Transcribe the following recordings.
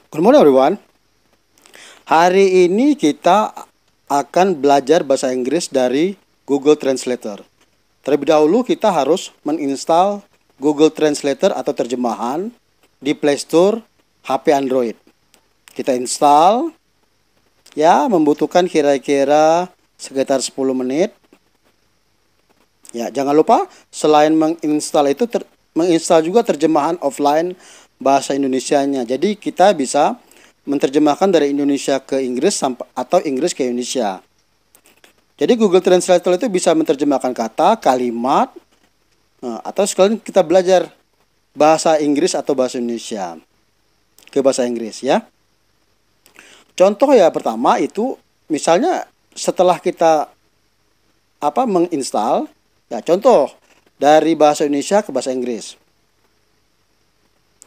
Good morning everyone. Hari ini kita akan belajar bahasa Inggris dari Google Translator. Terlebih dahulu kita harus menginstal Google Translator atau terjemahan di Play Store HP Android. Kita install, ya membutuhkan kira-kira sekitar 10 menit. Ya, jangan lupa selain menginstal itu menginstal juga terjemahan offline bahasa Indonesianya. Jadi kita bisa menerjemahkan dari Indonesia ke Inggris atau Inggris ke Indonesia. Jadi Google Translator itu bisa menerjemahkan kata, kalimat, atau sekalian kita belajar bahasa Inggris atau bahasa Indonesia ke bahasa Inggris ya. Contoh ya pertama itu misalnya setelah kita menginstal, ya contoh dari bahasa Indonesia ke bahasa Inggris.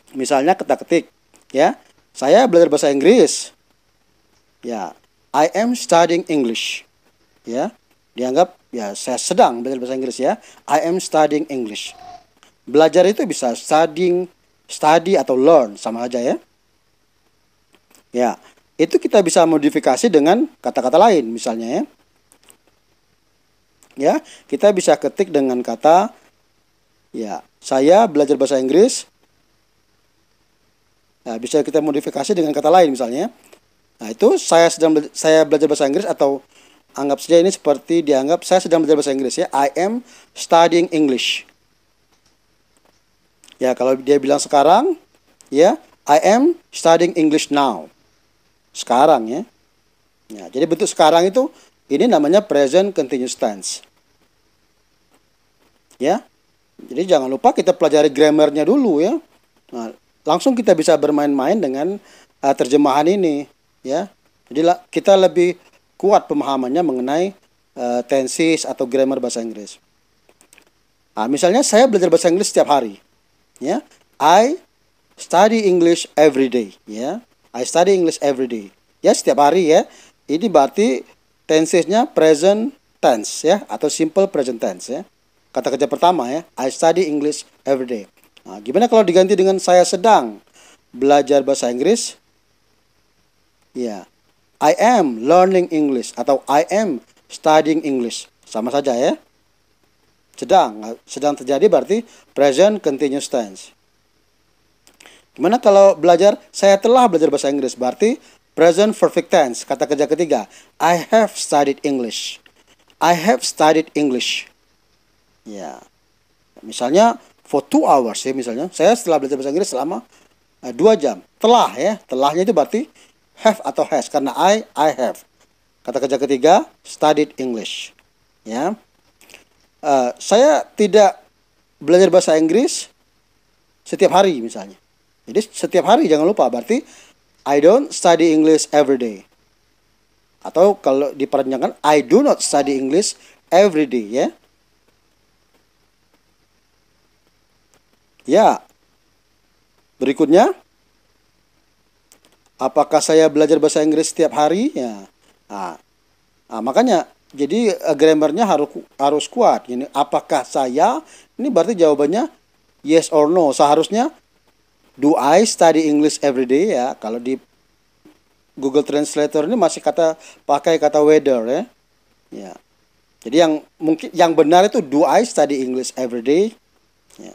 Misalnya kita ketik ya, saya belajar bahasa Inggris. Ya, I am studying English. Ya, dianggap ya saya sedang belajar bahasa Inggris ya. I am studying English. Belajar itu bisa study atau learn sama aja ya. Ya, itu kita bisa modifikasi dengan kata-kata lain misalnya ya. Ya, kita bisa ketik dengan kata ya, saya belajar bahasa Inggris. Nah, bisa kita modifikasi dengan kata lain misalnya. Nah, itu saya belajar bahasa Inggris atau anggap saja ini seperti dianggap saya sedang belajar bahasa Inggris ya. I am studying English. Ya, kalau dia bilang sekarang ya, I am studying English now. Sekarang ya. Ya, jadi bentuk sekarang itu ini namanya present continuous tense. Ya. Jadi jangan lupa kita pelajari grammarnya dulu ya. Nah, langsung kita bisa bermain-main dengan terjemahan ini ya. Jadi kita lebih kuat pemahamannya mengenai tenses atau grammar bahasa Inggris. Nah, misalnya saya belajar bahasa Inggris setiap hari ya. I study English every day ya. I study English every day. Ya, setiap hari ya. Ini berarti tensesnya present tense ya atau simple present tense ya. Kata kerja pertama ya, I study English every day. Nah, gimana kalau diganti dengan saya sedang belajar bahasa Inggris? Ya, I am learning English atau I am studying English. Sama saja ya. Sedang terjadi berarti present continuous tense. Gimana kalau belajar saya telah belajar bahasa Inggris? Berarti present perfect tense. Kata kerja ketiga, I have studied English. I have studied English. Ya, misalnya for 2 hours ya misalnya. Saya setelah belajar bahasa Inggris selama 2 jam. Telah ya. Telahnya itu berarti have atau has karena I have. Kata kerja ketiga studied English. Ya. Saya tidak belajar bahasa Inggris setiap hari misalnya. Jadi setiap hari jangan lupa berarti I don't study English every day. Atau kalau diperpanjangkan I do not study English every day ya. Ya. Berikutnya, apakah saya belajar bahasa Inggris setiap hari? Ya. Makanya jadi grammarnya harus kuat. Ini apakah saya? Ini berarti jawabannya yes or no. Seharusnya do I study English every day ya. Kalau di Google Translator ini masih pakai kata whether ya. Ya. Jadi yang benar itu do I study English every day? Ya.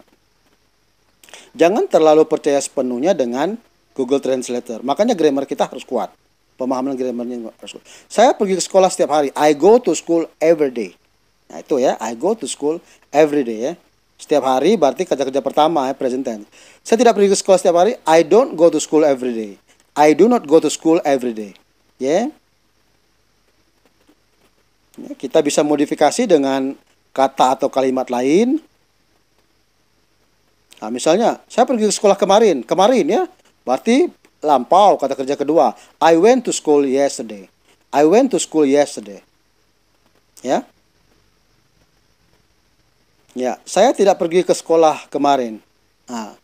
Jangan terlalu percaya sepenuhnya dengan Google Translator. Makanya grammar kita harus kuat. Pemahaman grammarnya harus kuat. Saya pergi ke sekolah setiap hari. I go to school every day. Nah itu ya, I go to school every day ya. Setiap hari berarti kerja-kerja pertama ya, present tense. Saya tidak pergi ke sekolah setiap hari. I don't go to school every day. I do not go to school every day. Ya. Ya, kita bisa modifikasi dengan kata atau kalimat lain. Nah, misalnya, saya pergi ke sekolah kemarin ya, berarti lampau kata kerja kedua. I went to school yesterday. I went to school yesterday. Ya. Ya, saya tidak pergi ke sekolah kemarin. Nah,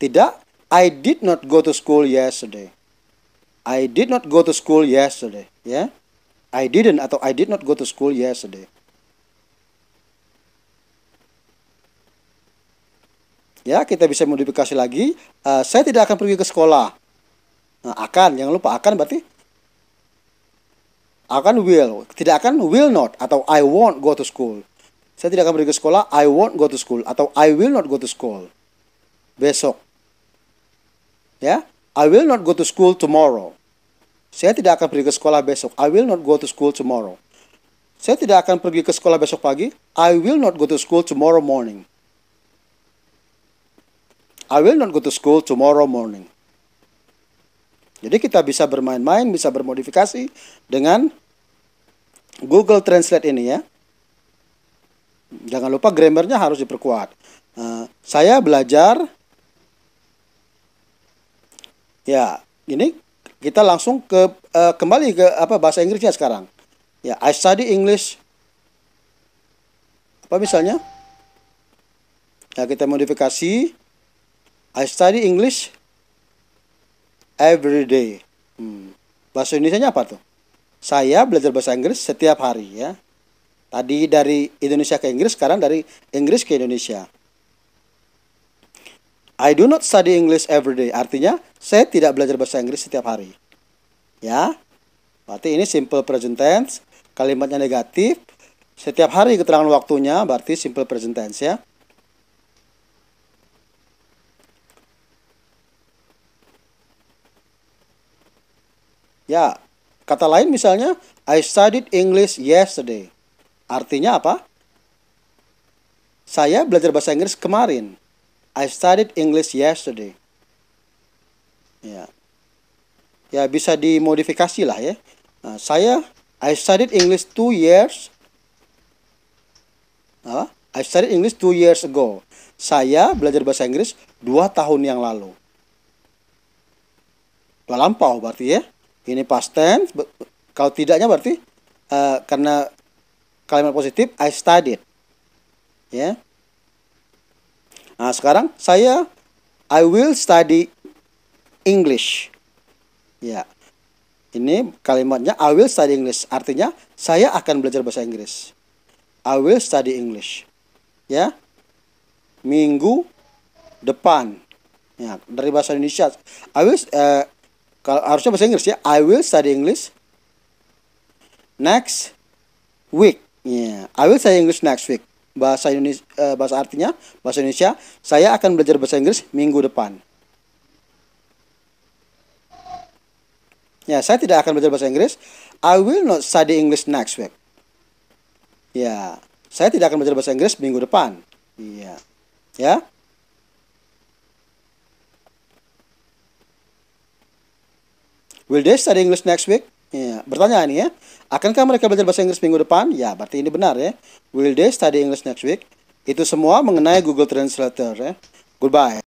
tidak, I did not go to school yesterday. I did not go to school yesterday. Ya. I didn't atau I did not go to school yesterday. Ya, kita bisa modifikasi lagi. Saya tidak akan pergi ke sekolah. Nah, akan, jangan lupa akan berarti akan will. Tidak akan will not atau I won't go to school. Saya tidak akan pergi ke sekolah, I won't go to school atau I will not go to school. Besok. Ya, I will not go to school tomorrow. Saya tidak akan pergi ke sekolah besok. I will not go to school tomorrow. Saya tidak akan pergi ke sekolah besok pagi. I will not go to school tomorrow morning. I will not go to school tomorrow morning. Jadi kita bisa bermain-main, bisa bermodifikasi dengan Google Translate ini ya. Jangan lupa grammarnya harus diperkuat. Saya belajar. Ya, ini kita langsung kembali ke bahasa Inggrisnya sekarang. Ya, I study English. Apa misalnya? Ya, kita modifikasi. I study English every day. Bahasa Indonesianya apa tuh? Saya belajar bahasa Inggris setiap hari ya. Tadi dari Indonesia ke Inggris, sekarang dari Inggris ke Indonesia. I do not study English every day. Artinya, saya tidak belajar bahasa Inggris setiap hari. Ya. Berarti ini simple present tense. Kalimatnya negatif. Setiap hari keterangan waktunya berarti simple present tense ya. Ya, kata lain misalnya I studied English yesterday. Artinya apa? Saya belajar bahasa Inggris kemarin. I studied English yesterday. Ya. Ya, bisa dimodifikasi lah ya. Nah, I studied English 2 years. I studied English 2 years ago. Saya belajar bahasa Inggris 2 tahun yang lalu. Udah lampau berarti ya. Ini past tense. Kalau tidaknya berarti karena kalimat positif I studied. Ya. Nah, sekarang I will study English. Ya. Ini kalimatnya I will study English. Artinya saya akan belajar bahasa Inggris. I will study English. Ya. Minggu depan. Ya, dari bahasa Indonesia. Kalau harusnya bahasa Inggris ya. I will study English next week. Yeah. I will study English next week. Bahasa Indonesia, saya akan belajar bahasa Inggris minggu depan. Ya, saya tidak akan belajar bahasa Inggris. I will not study English next week. Ya, saya tidak akan belajar bahasa Inggris minggu depan. Iya. Ya. Will they study English next week? Ya, bertanya ini ya. Akankah mereka belajar bahasa Inggris minggu depan? Ya, berarti ini benar ya. Will they study English next week? Itu semua mengenai Google Translator ya. Goodbye.